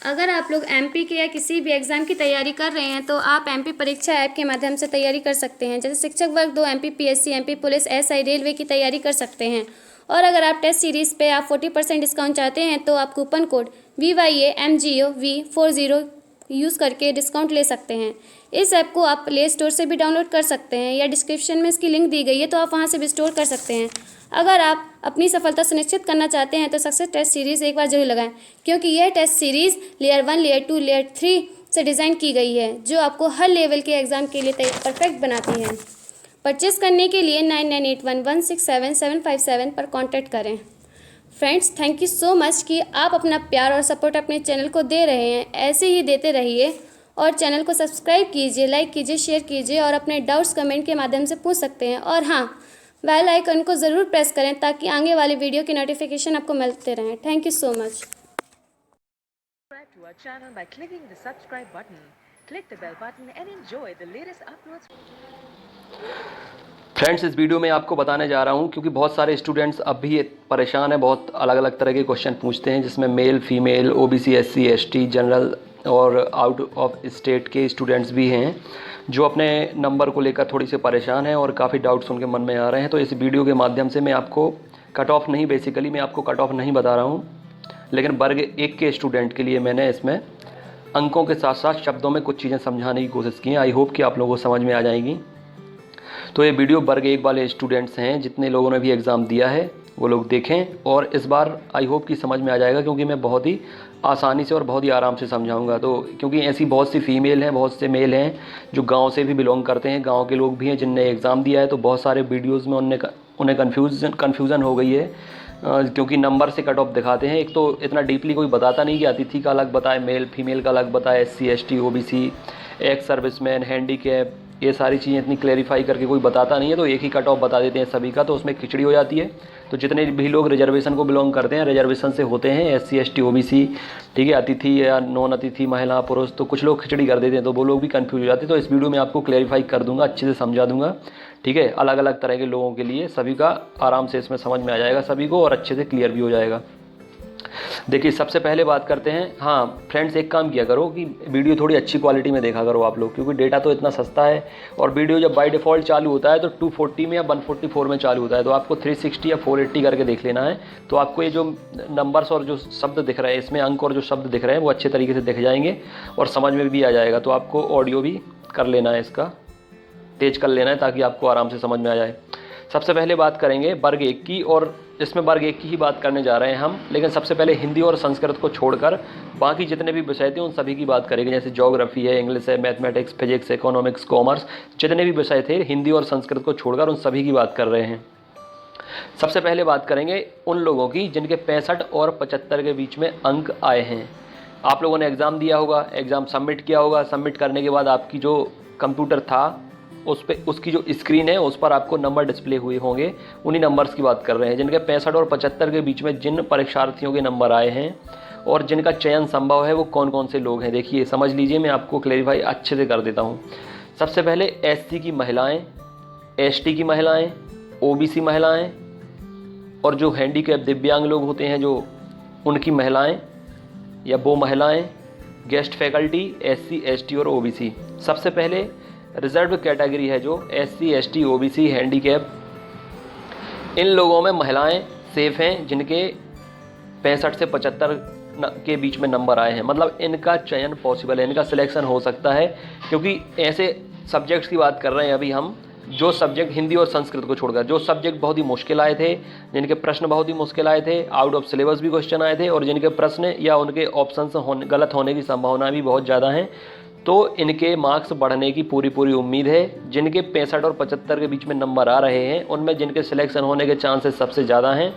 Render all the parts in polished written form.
अगर आप लोग एमपी के या किसी भी एग्ज़ाम की तैयारी कर रहे हैं तो आप एमपी परीक्षा ऐप के माध्यम से तैयारी कर सकते हैं। जैसे शिक्षक वर्ग 2, MP PSC, MP police, SI, railway की तैयारी कर सकते हैं। और अगर आप टेस्ट सीरीज़ पे आप 40% डिस्काउंट चाहते हैं तो आप कूपन कोड VYAMGOV40 यूज़ करके डिस्काउंट ले सकते हैं। इस ऐप को आप प्ले स्टोर से भी डाउनलोड कर सकते हैं या डिस्क्रिप्शन में इसकी लिंक दी गई है तो आप वहां से भी स्टोर कर सकते हैं। अगर आप अपनी सफलता सुनिश्चित करना चाहते हैं तो सक्सेस टेस्ट सीरीज़ एक बार जरूर लगाएं, क्योंकि यह test series layer 1, layer 2, layer 3 से डिज़ाइन की गई है जो आपको हर लेवल के एग्ज़ाम के लिए परफेक्ट बनाती है। परचेस करने के लिए 9981167757 पर कॉन्टैक्ट करें। Friends, thank you so much कि आप अपना प्यार और सपोर्ट अपने चैनल को दे रहे हैं। ऐसे ही देते रहिए और चैनल को सब्सक्राइब कीजिए, लाइक कीजिए, शेयर कीजिए और अपने डाउट्स कमेंट के माध्यम से पूछ सकते हैं। और हाँ, बेल आइकन को ज़रूर प्रेस करें ताकि आगे वाली वीडियो की नोटिफिकेशन आपको मिलते रहें। Thank you so much. Subscribe to our channel by clicking the subscribe button. Click the bell button and enjoy the latest uploads. Friends, इस वीडियो में आपको बताने जा रहा हूं क्योंकि बहुत सारे स्टूडेंट्स अब भी परेशान हैं। बहुत अलग अलग तरह के क्वेश्चन पूछते हैं जिसमें male, female, OBC, SC, ST, general और आउट ऑफ स्टेट के स्टूडेंट्स भी हैं जो अपने नंबर को लेकर थोड़ी से परेशान हैं और काफ़ी डाउट्स उनके मन में आ रहे हैं। तो इस वीडियो के माध्यम से मैं आपको कट ऑफ नहीं, बेसिकली मैं आपको कट ऑफ नहीं बता रहा हूँ, लेकिन वर्ग 1 के स्टूडेंट के लिए मैंने इसमें अंकों के साथ साथ शब्दों में कुछ चीज़ें समझाने की कोशिश की हैं। आई होप कि आप लोगों को समझ में आ जाएंगी। तो ये वीडियो वर्ग 1 वाले स्टूडेंट्स हैं, जितने लोगों ने भी एग्ज़ाम दिया है वो लोग देखें और इस बार आई होप कि समझ में आ जाएगा, क्योंकि मैं बहुत ही आसानी से और बहुत ही आराम से समझाऊंगा। तो क्योंकि ऐसी बहुत सी फीमेल हैं, बहुत से मेल हैं जो गांव से भी बिलोंग करते हैं, गांव के लोग भी हैं जिनने एग्ज़ाम दिया है, तो बहुत सारे वीडियोज़ में उन्हें कन्फ्यूज़न हो गई है क्योंकि नंबर से कट ऑफ दिखाते हैं। एक तो इतना डीपली कोई बताता नहीं कि अतिथि का अलग बताए, मेल फीमेल का अलग बताए, SC, ST, OBC, ex serviceman, handicap, ये सारी चीज़ें इतनी क्लैरिफाई करके कोई बताता नहीं है। तो एक ही कट ऑफ बता देते हैं सभी का, तो उसमें खिचड़ी हो जाती है। तो जितने भी लोग रिजर्वेशन को बिलोंग करते हैं, रिजर्वेशन से होते हैं, एससी, एसटी, ओबीसी, ठीक है, अतिथि या नॉन अतिथि, महिला, पुरुष, तो कुछ लोग खिचड़ी कर देते हैं, तो वो लोग भी कंफ्यूज हो जाते हैं। तो इस वीडियो में आपको क्लैरिफाई कर दूंगा, अच्छे से समझा दूंगा, ठीक है, अलग अलग तरह के लोगों के लिए, सभी का आराम से इसमें समझ में आ जाएगा सभी को और अच्छे से क्लियर भी हो जाएगा। देखिए, सबसे पहले बात करते हैं। हाँ फ्रेंड्स, एक काम किया करो कि वीडियो थोड़ी अच्छी क्वालिटी में देखा करो आप लोग, क्योंकि डेटा तो इतना सस्ता है और वीडियो जब बाय डिफ़ॉल्ट चालू होता है तो 240 में या 144 में चालू होता है, तो आपको 360 या 480 करके देख लेना है। तो आपको ये जो नंबर्स और जो शब्द दिख रहे हैं इसमें, अंक और जो शब्द दिख रहे हैं वो अच्छे तरीके से दिख जाएंगे और समझ में भी आ जाएगा। तो आपको ऑडियो भी कर लेना है, इसका तेज कर लेना है ताकि आपको आराम से समझ में आ जाए। सबसे पहले बात करेंगे वर्ग 1 की, और इसमें वर्ग 1 की ही बात करने जा रहे हैं हम, लेकिन सबसे पहले हिंदी और संस्कृत को छोड़कर बाकी जितने भी विषय थे उन सभी की बात करेंगे। जैसे ज्योग्राफी है, इंग्लिश है, मैथमेटिक्स, फिजिक्स, इकोनॉमिक्स, कॉमर्स, जितने भी विषय थे हिंदी और संस्कृत को छोड़कर उन सभी की बात कर रहे हैं। सबसे पहले बात करेंगे उन लोगों की जिनके 65 और 75 के बीच में अंक आए हैं। आप लोगों ने एग्ज़ाम दिया होगा, एग्ज़ाम सबमिट किया होगा, सबमिट करने के बाद आपकी जो कंप्यूटर था उस पर, उसकी जो स्क्रीन है उस पर आपको नंबर डिस्प्ले हुए होंगे। उन्हीं नंबर्स की बात कर रहे हैं जिनके 65 और 75 के बीच में जिन परीक्षार्थियों के नंबर आए हैं और जिनका चयन संभव है वो कौन कौन से लोग हैं। देखिए, समझ लीजिए, मैं आपको क्लैरिफाई अच्छे से कर देता हूँ। सबसे पहले एससी की महिलाएं, एसटी की महिलाएं, ओबीसी महिलाएं और जो हैंडीकैप दिव्यांग लोग होते हैं जो उनकी महिलाएं या वो महिलाएं, गेस्ट फैकल्टी, एससी, एसटी और ओबीसी। सबसे पहले रिजर्व कैटेगरी है जो एससी, एसटी, ओबीसी, हैंडीकैप, इन लोगों में महिलाएं सेफ हैं जिनके 65 से 75 के बीच में नंबर आए हैं। मतलब इनका चयन पॉसिबल है, इनका सिलेक्शन हो सकता है, क्योंकि ऐसे सब्जेक्ट्स की बात कर रहे हैं अभी हम जो सब्जेक्ट हिंदी और संस्कृत को छोड़कर, जो सब्जेक्ट बहुत ही मुश्किल आए थे, जिनके प्रश्न बहुत ही मुश्किल आए थे, आउट ऑफ सिलेबस भी क्वेश्चन आए थे और जिनके प्रश्न या उनके ऑप्शन गलत होने की संभावना भी बहुत ज़्यादा है, तो इनके मार्क्स बढ़ने की पूरी उम्मीद है। जिनके 65 और 75 के बीच में नंबर आ रहे हैं उनमें जिनके सिलेक्शन होने के चांसेस सबसे ज़्यादा हैं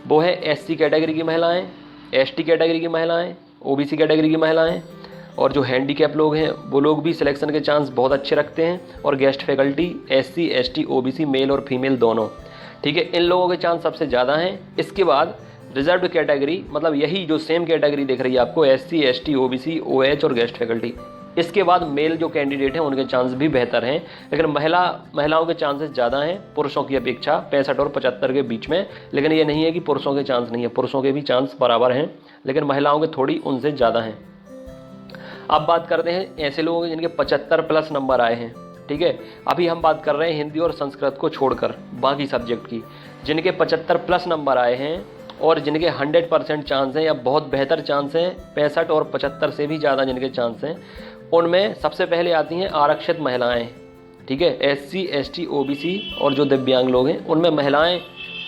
वो है एससी कैटेगरी की महिलाएं, एसटी कैटेगरी की महिलाएं, ओबीसी कैटेगरी की महिलाएं और जो हैंडीकैप लोग हैं वो लोग भी सिलेक्शन के चांस बहुत अच्छे रखते हैं, और guest faculty, SC, ST, OBC, male और फीमेल दोनों, ठीक है, इन लोगों के चांस सबसे ज़्यादा हैं। इसके बाद रिजर्व कैटेगरी, मतलब यही जो सेम कैटेगरी दिख रही है आपको, एससी, एसटी, ओबीसी, ओएच और गेस्ट फैकल्टी। इसके बाद मेल जो कैंडिडेट हैं उनके चांस भी बेहतर हैं, लेकिन महिलाओं के चांसेस ज़्यादा हैं पुरुषों की अपेक्षा 65 और 75 के बीच में। लेकिन ये नहीं है कि पुरुषों के चांस नहीं है, पुरुषों के भी चांस बराबर हैं, लेकिन महिलाओं के थोड़ी उनसे ज़्यादा हैं। अब बात करते हैं ऐसे लोगों के जिनके 75 प्लस नंबर आए हैं। ठीक है, अभी हम बात कर रहे हैं हिंदी और संस्कृत को छोड़कर बाकी सब्जेक्ट की। जिनके 75 प्लस नंबर आए हैं और जिनके 100% चांस हैं या बहुत बेहतर चांस हैं, 65 और 75 से भी ज़्यादा जिनके चांस हैं, उनमें सबसे पहले आती हैं आरक्षित महिलाएं। ठीक है, SC ST OBC और जो दिव्यांग लोग हैं उनमें महिलाएं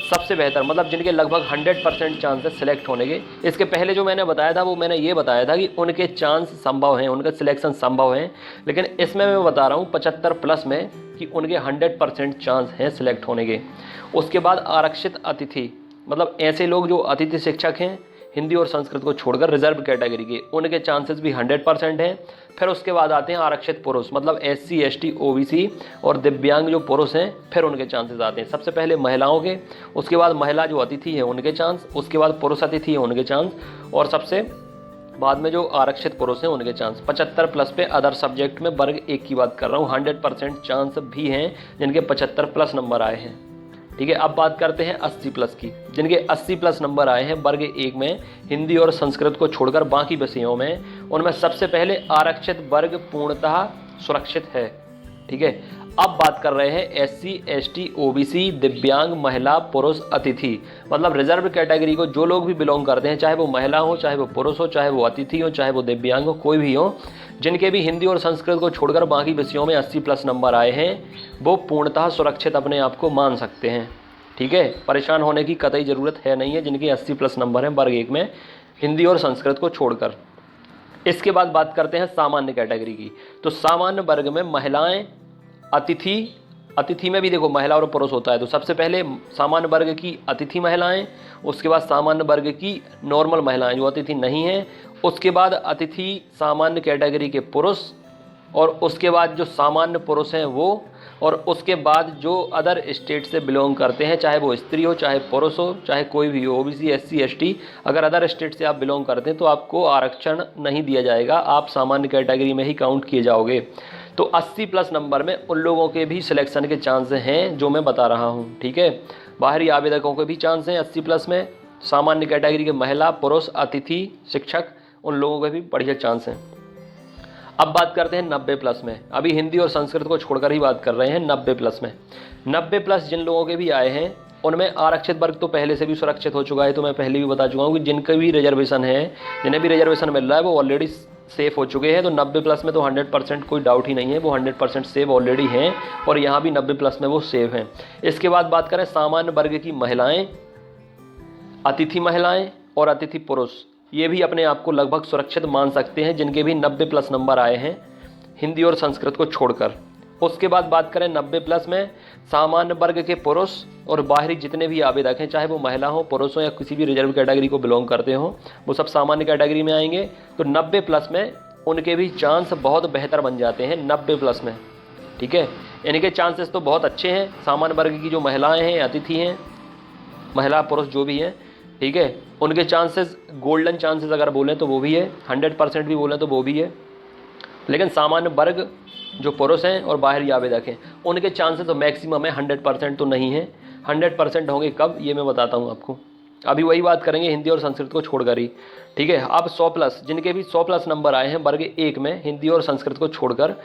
सबसे बेहतर, मतलब जिनके लगभग 100% चांस है सिलेक्ट होने के। इसके पहले जो मैंने बताया था वो मैंने ये बताया था कि उनके चांस संभव हैं, उनका सिलेक्शन संभव है, लेकिन इसमें मैं बता रहा हूँ 75 प्लस में कि उनके 100% चांस हैं सिलेक्ट होने के। उसके बाद आरक्षित अतिथि, मतलब ऐसे लोग जो अतिथि शिक्षक हैं हिंदी और संस्कृत को छोड़कर रिजर्व कैटेगरी के, उनके चांसेस भी 100% हैं। फिर उसके बाद आते हैं आरक्षित पुरुष, मतलब SC ST OBC और दिव्यांग जो पुरुष हैं, फिर उनके चांसेस आते हैं। सबसे पहले महिलाओं के, उसके बाद महिला जो अतिथि है उनके चांस, उसके बाद पुरुष अतिथि है उनके चांस, और सबसे बाद में जो आरक्षित पुरुष हैं उनके चांस। 75 प्लस पे अदर सब्जेक्ट में वर्ग 1 की बात कर रहा हूँ, 100% चांस भी हैं जिनके 75 प्लस नंबर आए हैं। ठीक है, अब बात करते हैं 80 प्लस की। जिनके 80 प्लस नंबर आए हैं वर्ग 1 में हिंदी और संस्कृत को छोड़कर बाकी विषयों में, उनमें सबसे पहले आरक्षित वर्ग पूर्णतः सुरक्षित है। ठीक है, अब बात कर रहे हैं SC ST OBC दिव्यांग महिला पुरुष अतिथि, मतलब रिजर्व कैटेगरी को जो लोग भी बिलोंग करते हैं, चाहे वो महिला हो, चाहे वो पुरुष हो, चाहे वो अतिथि हो, चाहे वो दिव्यांग हो, कोई भी हो, जिनके भी हिंदी और संस्कृत को छोड़कर बाकी विषयों में 80 प्लस नंबर आए हैं, वो पूर्णतः सुरक्षित अपने आप को मान सकते हैं। ठीक है, परेशान होने की कतई ज़रूरत है नहीं है जिनके 80 प्लस नंबर हैं वर्ग 1 में हिंदी और संस्कृत को छोड़कर। इसके बाद बात करते हैं सामान्य कैटेगरी की। तो सामान्य वर्ग में महिलाएं, अतिथि में भी देखो महिला और पुरुष होता है, तो सबसे पहले सामान्य वर्ग की अतिथि महिलाएं, उसके बाद सामान्य वर्ग की नॉर्मल महिलाएं जो अतिथि नहीं हैं, उसके बाद अतिथि सामान्य कैटेगरी के पुरुष, और उसके बाद जो सामान्य पुरुष हैं वो, और उसके बाद जो अदर स्टेट से बिलोंग करते हैं, चाहे वो स्त्री हो, चाहे पुरुष हो, चाहे कोई भी हो, OBC SC ST, अगर अदर स्टेट से आप बिलोंग करते हैं तो आपको आरक्षण नहीं दिया जाएगा, आप सामान्य कैटेगरी में ही काउंट किए जाओगे। तो 80 प्लस नंबर में उन लोगों के भी सिलेक्शन के चांस हैं जो मैं बता रहा हूँ। ठीक है, बाहरी आवेदकों के भी चांस हैं 80 प्लस में, सामान्य कैटेगरी के महिला पुरुष अतिथि शिक्षक, उन लोगों के भी बढ़िया चांस हैं। अब बात करते हैं 90 प्लस में। अभी हिंदी और संस्कृत को छोड़कर ही बात कर रहे हैं 90 प्लस में। 90 प्लस जिन लोगों के भी आए हैं उनमें आरक्षित वर्ग तो पहले से भी सुरक्षित हो चुका है, तो मैं पहले भी बता चुका हूँ कि जिनका भी रिजर्वेशन है, जिन्हें भी रिजर्वेशन मिल रहा है वो ऑलरेडी सेफ हो चुके हैं। तो 90 प्लस में तो 100% कोई डाउट ही नहीं है, वो 100% सेव ऑलरेडी हैं, और यहाँ भी 90 प्लस में वो सेव हैं। इसके बाद बात करें सामान्य वर्ग की महिलाएं, अतिथि महिलाएं और अतिथि पुरुष, ये भी अपने आप को लगभग सुरक्षित मान सकते हैं जिनके भी 90 प्लस नंबर आए हैं हिंदी और संस्कृत को छोड़कर। उसके बाद बात करें 90 प्लस में सामान्य वर्ग के पुरुष और बाहरी जितने भी आवेदक हैं, चाहे वो महिला हो, पुरुष हो, या किसी भी रिजर्व कैटेगरी को बिलोंग करते हो, वो सब सामान्य कैटेगरी में आएंगे। तो 90 प्लस में उनके भी चांस बहुत बेहतर बन जाते हैं 90 प्लस में। ठीक है, इनके चांसेस तो बहुत अच्छे हैं। सामान्य वर्ग की जो महिलाएँ हैं, अतिथि हैं, महिला पुरुष जो भी हैं, ठीक है, उनके चांसेस गोल्डन चांसेस अगर बोलें तो वो भी है, 100% भी बोलें तो वो भी है। लेकिन सामान्य वर्ग जो पुरुष हैं और बाहरी आवेदक हैं उनके चांसेस तो मैक्सिमम है, 100% तो नहीं है। 100% होंगे कब, ये मैं बताता हूँ आपको। अभी वही बात करेंगे हिंदी और संस्कृत को छोड़कर ही। ठीक है, अब 100 प्लस, जिनके भी 100 प्लस नंबर आए हैं वर्ग 1 में हिंदी और संस्कृत को छोड़कर,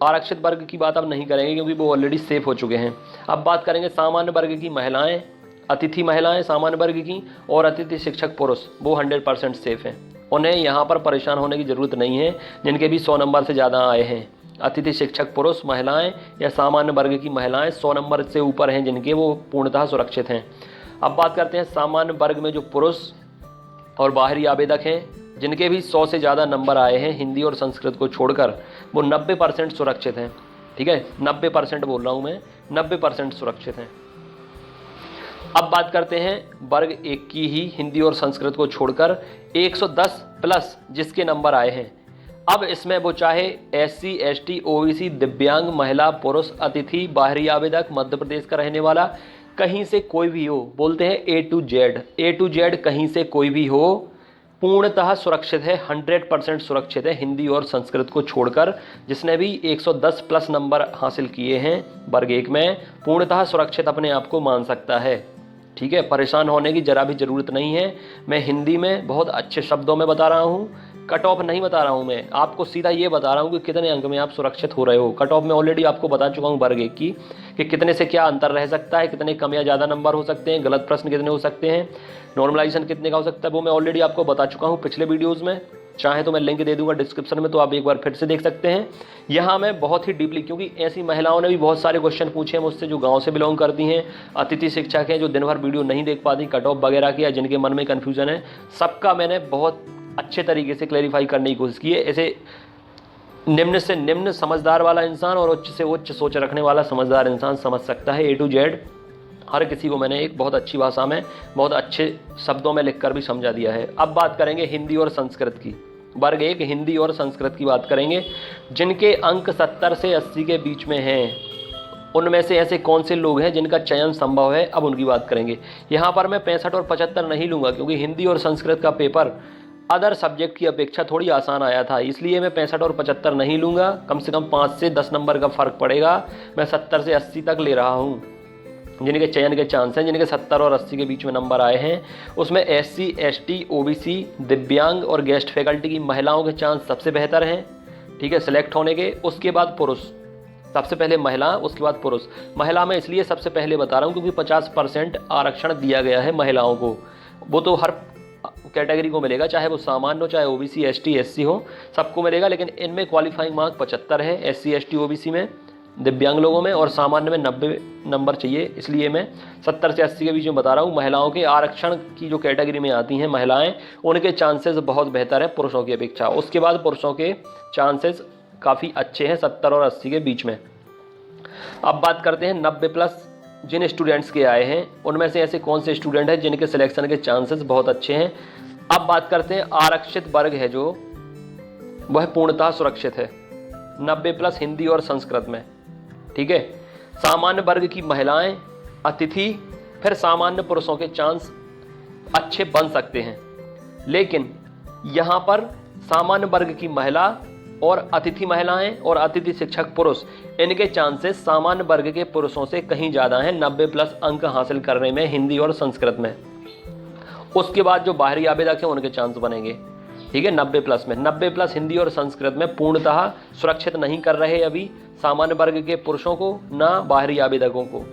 आरक्षित वर्ग की बात अब नहीं करेंगे क्योंकि वो ऑलरेडी सेफ हो चुके हैं। अब बात करेंगे सामान्य वर्ग की महिलाएं, अतिथि महिलाएं सामान्य वर्ग की, और अतिथि शिक्षक पुरुष, वो 100% सेफ हैं। उन्हें यहाँ पर परेशान होने की ज़रूरत नहीं है जिनके भी 100 नंबर से ज़्यादा आए हैं। अतिथि शिक्षक पुरुष महिलाएं या सामान्य वर्ग की महिलाएं 100 नंबर से ऊपर हैं जिनके, वो पूर्णतः सुरक्षित हैं। अब बात करते हैं सामान्य वर्ग में जो पुरुष और बाहरी आवेदक हैं जिनके भी 100 से ज़्यादा नंबर आए हैं हिंदी और संस्कृत को छोड़कर, वो 90% सुरक्षित हैं। ठीक है, 90% बोल रहा हूँ मैं, 90% सुरक्षित हैं। अब बात करते हैं वर्ग 1 की ही हिंदी और संस्कृत को छोड़कर 110 प्लस जिसके नंबर आए हैं। अब इसमें वो चाहे SC ST OBC दिव्यांग महिला पुरुष अतिथि बाहरी आवेदक मध्य प्रदेश का रहने वाला कहीं से कोई भी हो, बोलते हैं A to Z कहीं से कोई भी हो, पूर्णतः सुरक्षित है, 100% सुरक्षित है हिंदी और संस्कृत को छोड़कर। जिसने भी 110 प्लस नंबर हासिल किए हैं वर्ग 1 में, पूर्णतः सुरक्षित अपने आप को मान सकता है। ठीक है, परेशान होने की जरा भी ज़रूरत नहीं है। मैं हिंदी में बहुत अच्छे शब्दों में बता रहा हूँ, कट ऑफ नहीं बता रहा हूँ मैं, आपको सीधा ये बता रहा हूँ कि कितने अंक में आप सुरक्षित हो रहे हो। कट ऑफ में ऑलरेडी आपको बता चुका हूँ वर्ग 1 की कि कितने से क्या अंतर रह सकता है, कितने कम या ज़्यादा नंबर हो सकते हैं, गलत प्रश्न कितने हो सकते हैं, नॉर्मलाइजेशन कितने का हो सकता है, वो मैं ऑलरेडी आपको बता चुका हूँ पिछले वीडियोज़ में। चाहे तो मैं लिंक दे दूंगा डिस्क्रिप्शन में, तो आप एक बार फिर से देख सकते हैं। यहाँ मैं बहुत ही डीपली, क्योंकि ऐसी महिलाओं ने भी बहुत सारे क्वेश्चन पूछे हैं मुझसे जो गांव से बिलोंग करती हैं, अतिथि शिक्षक हैं, जो दिन भर वीडियो नहीं देख पाती कट ऑफ वगैरह की, या जिनके मन में कन्फ्यूजन है, सबका मैंने बहुत अच्छे तरीके से क्लैरिफाई करने की कोशिश की है। ऐसे निम्न से निम्न समझदार वाला इंसान और उच्च से उच्च सोच रखने वाला समझदार इंसान समझ सकता है। A to Z हर किसी को मैंने एक बहुत अच्छी भाषा में, बहुत अच्छे शब्दों में लिखकर भी समझा दिया है। अब बात करेंगे हिंदी और संस्कृत की। वर्ग 1 हिंदी और संस्कृत की बात करेंगे। जिनके अंक 70 से 80 के बीच में हैं, उनमें से ऐसे कौन से लोग हैं जिनका चयन संभव है, अब उनकी बात करेंगे। यहाँ पर मैं 65 और 75 नहीं लूँगा, क्योंकि हिंदी और संस्कृत का पेपर अदर सब्जेक्ट की अपेक्षा थोड़ी आसान आया था, इसलिए मैं 65 और 75 नहीं लूँगा। कम से कम 5 से 10 नंबर का फ़र्क पड़ेगा। मैं 70 से 80 तक ले रहा हूँ, जिनके चयन के चांस हैं, जिनके 70 और 80 के बीच में नंबर आए हैं। उसमें SC, ST, OBC, दिव्यांग और गेस्ट फैकल्टी की महिलाओं के चांस सबसे बेहतर हैं, ठीक है, सेलेक्ट होने के। उसके बाद पुरुष, सबसे पहले महिला, उसके बाद पुरुष। महिला में इसलिए सबसे पहले बता रहा हूँ क्योंकि 50% आरक्षण दिया गया है महिलाओं को। वो तो हर कैटेगरी को मिलेगा, चाहे वो सामान्य हो, चाहे OBC, ST, SC हो, सबको मिलेगा। लेकिन इनमें क्वालिफाइंग मार्क 75 है, SC, ST, OBC में, दिव्यांग लोगों में, और सामान्य में 90 नंबर चाहिए। इसलिए मैं 70 से 80 के बीच में बता रहा हूँ। महिलाओं के आरक्षण की जो कैटेगरी में आती हैं महिलाएं, उनके चांसेस बहुत बेहतर है पुरुषों की अपेक्षा। उसके बाद पुरुषों के चांसेस काफ़ी अच्छे हैं 70 और 80 के बीच में। अब बात करते हैं 90+ जिन स्टूडेंट्स के आए हैं, उनमें से ऐसे कौन से स्टूडेंट हैं जिनके सिलेक्शन के चांसेस बहुत अच्छे हैं। अब बात करते हैं आरक्षित वर्ग है जो, वह पूर्णतः सुरक्षित है 90+ हिंदी और संस्कृत में, ठीक है। सामान्य वर्ग की महिलाएं, अतिथि, फिर सामान्य पुरुषों के चांस अच्छे बन सकते हैं। लेकिन यहाँ पर सामान्य वर्ग की महिला और अतिथि महिलाएं और अतिथि शिक्षक पुरुष, इनके चांसेस सामान्य वर्ग के पुरुषों से कहीं ज़्यादा हैं 90+ अंक हासिल करने में हिंदी और संस्कृत में। उसके बाद जो बाहरी आवेदक हैं उनके चांस बनेंगे, ठीक है, 90+ में। 90+ हिंदी और संस्कृत में पूर्णतः सुरक्षित नहीं कर रहे अभी सामान्य वर्ग के पुरुषों को, ना बाहरी आवेदकों को।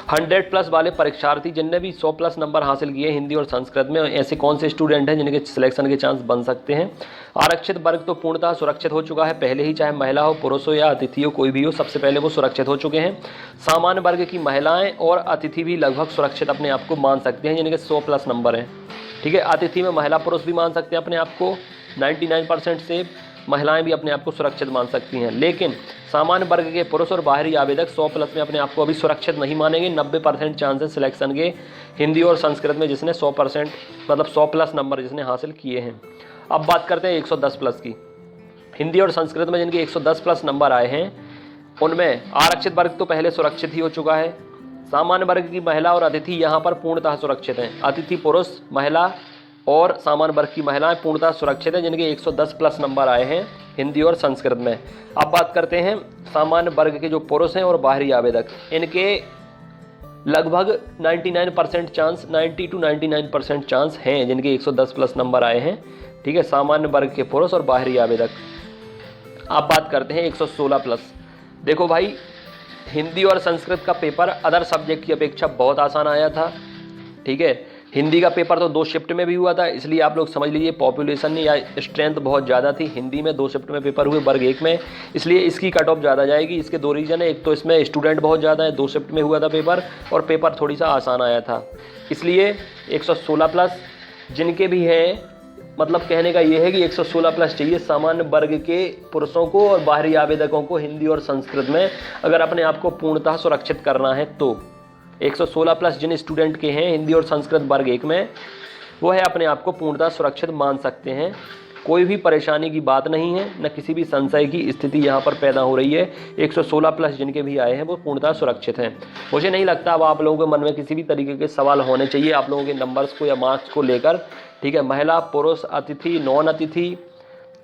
100+ वाले परीक्षार्थी जिनने भी 100+ नंबर हासिल किए हिंदी और संस्कृत में, ऐसे कौन से स्टूडेंट हैं जिनके सिलेक्शन के चांस बन सकते हैं। आरक्षित वर्ग तो पूर्णतः सुरक्षित हो चुका है पहले ही, चाहे महिला हो, पुरुष हो या अतिथि हो, कोई भी हो, सबसे पहले वो सुरक्षित हो चुके हैं। सामान्य वर्ग की महिलाएं और अतिथि भी लगभग सुरक्षित अपने आप को मान सकते हैं जिनके 100+ नंबर हैं, ठीक है। अतिथि में महिला पुरुष भी मान सकते हैं अपने आप को, 99% से महिलाएं भी अपने आप को सुरक्षित मान सकती हैं। लेकिन सामान्य वर्ग के पुरुष और बाहरी आवेदक 100+ में अपने आप को अभी सुरक्षित नहीं मानेंगे। 90% चांसेस सिलेक्शन के हिंदी और संस्कृत में जिसने 100% मतलब 100+ नंबर जिसने हासिल किए हैं। अब बात करते हैं 110+ की। हिंदी और संस्कृत में जिनके 110+ नंबर आए हैं, उनमें आरक्षित वर्ग तो पहले सुरक्षित ही हो चुका है। सामान्य वर्ग की महिला और अतिथि यहाँ पर पूर्णतः सुरक्षित हैं। अतिथि पुरुष, महिला और सामान्य वर्ग की महिलाएं पूर्णतः सुरक्षित हैं जिनके 110+ नंबर आए हैं हिंदी और संस्कृत में। अब बात करते हैं सामान्य वर्ग के जो पुरुष हैं और बाहरी आवेदक, इनके लगभग 99% चांस, 90 to 99% चांस हैं जिनके 110+ नंबर आए हैं, ठीक है, सामान्य वर्ग के पुरुष और बाहरी आवेदक। अब बात करते हैं 116+। देखो भाई, हिंदी और संस्कृत का पेपर अदर सब्जेक्ट की अपेक्षा बहुत आसान आया था, ठीक है। हिंदी का पेपर तो 2 शिफ्ट में भी हुआ था, इसलिए आप लोग समझ लीजिए पॉपुलेशन या स्ट्रेंथ बहुत ज़्यादा थी। हिंदी में 2 शिफ्ट में पेपर हुए वर्ग 1 में, इसलिए इसकी कट ऑफ ज़्यादा जाएगी। इसके 2 रीज़न है, एक तो इसमें स्टूडेंट बहुत ज़्यादा है, 2 शिफ्ट में हुआ था पेपर, और पेपर थोड़ी सा आसान आया था, इसलिए 116+ जिनके भी हैं, मतलब कहने का ये है कि 116+ चाहिए सामान्य वर्ग के पुरुषों को और बाहरी आवेदकों को हिंदी और संस्कृत में, अगर अपने आप को पूर्णतः सुरक्षित करना है तो। 116+ जिन स्टूडेंट के हैं हिंदी और संस्कृत वर्ग 1 में, वो है अपने आप को पूर्णतः सुरक्षित मान सकते हैं। कोई भी परेशानी की बात नहीं है, न किसी भी संशय की स्थिति यहाँ पर पैदा हो रही है। 116+ जिनके भी आए हैं वो पूर्णतः सुरक्षित हैं। मुझे नहीं लगता अब आप लोगों के मन में किसी भी तरीके के सवाल होने चाहिए आप लोगों के नंबर्स को या मार्क्स को लेकर, ठीक है। महिला, पुरुष, अतिथि, नॉन अतिथि,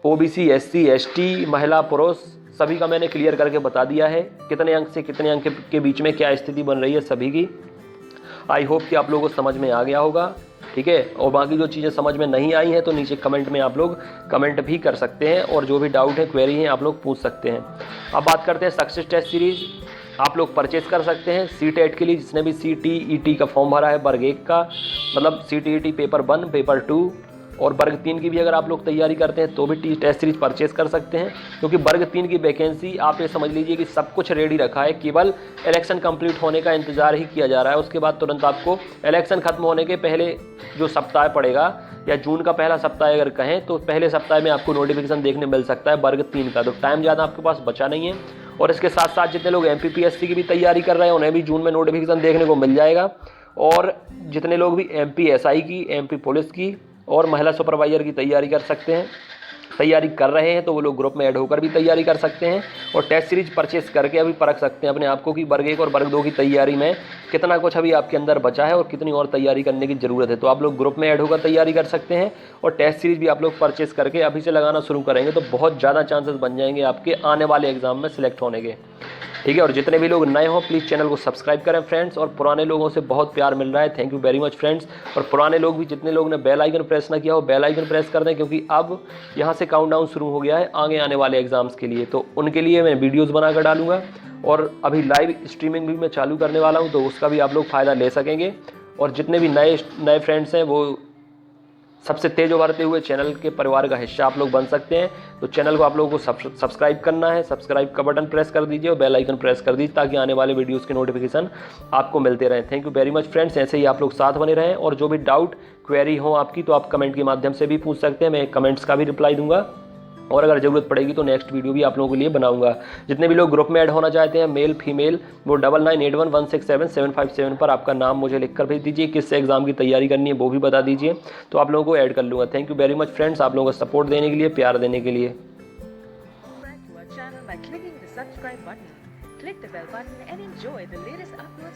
OBC, SC, ST, महिला, पुरुष, सभी का मैंने क्लियर करके बता दिया है, कितने अंक से कितने अंक के बीच में क्या स्थिति बन रही है सभी की। आई होप कि आप लोगों को समझ में आ गया होगा, ठीक है। और बाकी जो चीज़ें समझ में नहीं आई हैं तो नीचे कमेंट में आप लोग कमेंट भी कर सकते हैं और जो भी डाउट है, क्वेरी है, आप लोग पूछ सकते हैं। अब बात करते हैं सक्सेस टेस्ट सीरीज़। आप लोग परचेज कर सकते हैं CTET के लिए, जिसने भी CTET का फॉर्म भरा है वर्ग 1 का, मतलब CTET पेपर 1, पेपर 2 और वर्ग 3 की भी अगर आप लोग तैयारी करते हैं तो भी टेस्ट सीरीज परचेज कर सकते हैं। क्योंकि वर्ग 3 की वैकेंसी आप ये समझ लीजिए कि सब कुछ रेडी रखा है, केवल इलेक्शन कंप्लीट होने का इंतजार ही किया जा रहा है। उसके बाद तुरंत आपको इलेक्शन खत्म होने के पहले जो सप्ताह पड़ेगा, या जून का पहला सप्ताह अगर कहें तो पहले सप्ताह में आपको नोटिफिकेशन देखने मिल सकता है वर्ग 3 का। तो टाइम ज़्यादा आपके पास बचा नहीं है। और इसके साथ साथ जितने लोग MPPSC की भी तैयारी कर रहे हैं उन्हें भी जून में नोटिफिकेशन देखने को मिल जाएगा। और जितने लोग भी MPSI की, MP पुलिस की और महिला सुपरवाइजर की तैयारी कर सकते हैं, तैयारी कर रहे हैं, तो वो लोग ग्रुप में ऐड होकर भी तैयारी कर सकते हैं और टेस्ट सीरीज परचेस करके अभी परख सकते हैं अपने आप को कि वर्ग 1 और वर्ग 2 की तैयारी में कितना कुछ अभी आपके अंदर बचा है और कितनी और तैयारी करने की ज़रूरत है। तो आप लोग ग्रुप में ऐड होकर तैयारी कर सकते हैं और टेस्ट सीरीज भी आप लोग परचेस करके अभी से लगाना शुरू करेंगे तो बहुत ज़्यादा चांसेस बन जाएंगे आपके आने वाले एग्जाम में सिलेक्ट होने के, ठीक है। और जितने भी लोग नए हों प्लीज़ चैनल को सब्सक्राइब करें फ्रेंड्स। और पुराने लोगों से बहुत प्यार मिल रहा है, thank you very much friends. और पुराने लोग भी, जितने लोग ने बेल आइकन प्रेस ना किया हो, बेल आइकन प्रेस कर दें, क्योंकि अब यहाँ से काउंटडाउन शुरू हो गया है आगे आने वाले एग्जाम्स के लिए। तो उनके लिए मैं वीडियोज़ बनाकर डालूंगा और अभी लाइव स्ट्रीमिंग भी मैं चालू करने वाला हूँ, तो उसका भी आप लोग फ़ायदा ले सकेंगे। और जितने भी नए फ्रेंड्स हैं वो सबसे तेज उभरते हुए चैनल के परिवार का हिस्सा आप लोग बन सकते हैं। तो चैनल को आप लोगों को सब्सक्राइब करना है, सब्सक्राइब का बटन प्रेस कर दीजिए और बेल आइकन प्रेस कर दीजिए ताकि आने वाले वीडियोस के नोटिफिकेशन आपको मिलते रहें। Thank you very much friends, ऐसे ही आप लोग साथ बने रहें। और जो भी डाउट क्वेरी हो आपकी तो आप कमेंट के माध्यम से भी पूछ सकते हैं, मैं कमेंट्स का भी रिप्लाई दूंगा और अगर ज़रूरत पड़ेगी तो नेक्स्ट वीडियो भी आप लोगों के लिए बनाऊंगा। जितने भी लोग ग्रुप में ऐड होना चाहते हैं, मेल फीमेल, वो 9981167757 पर आपका नाम मुझे लिखकर भेज दीजिए, किस एग्जाम की तैयारी करनी है वो भी बता दीजिए, तो आप लोगों को ऐड कर लूँगा। Thank you very much friends, आप लोगों का सपोर्ट देने के लिए, प्यार देने के लिए। Subscribe to our channel by clicking the subscribe button. Click the bell button and enjoy the latest uploads.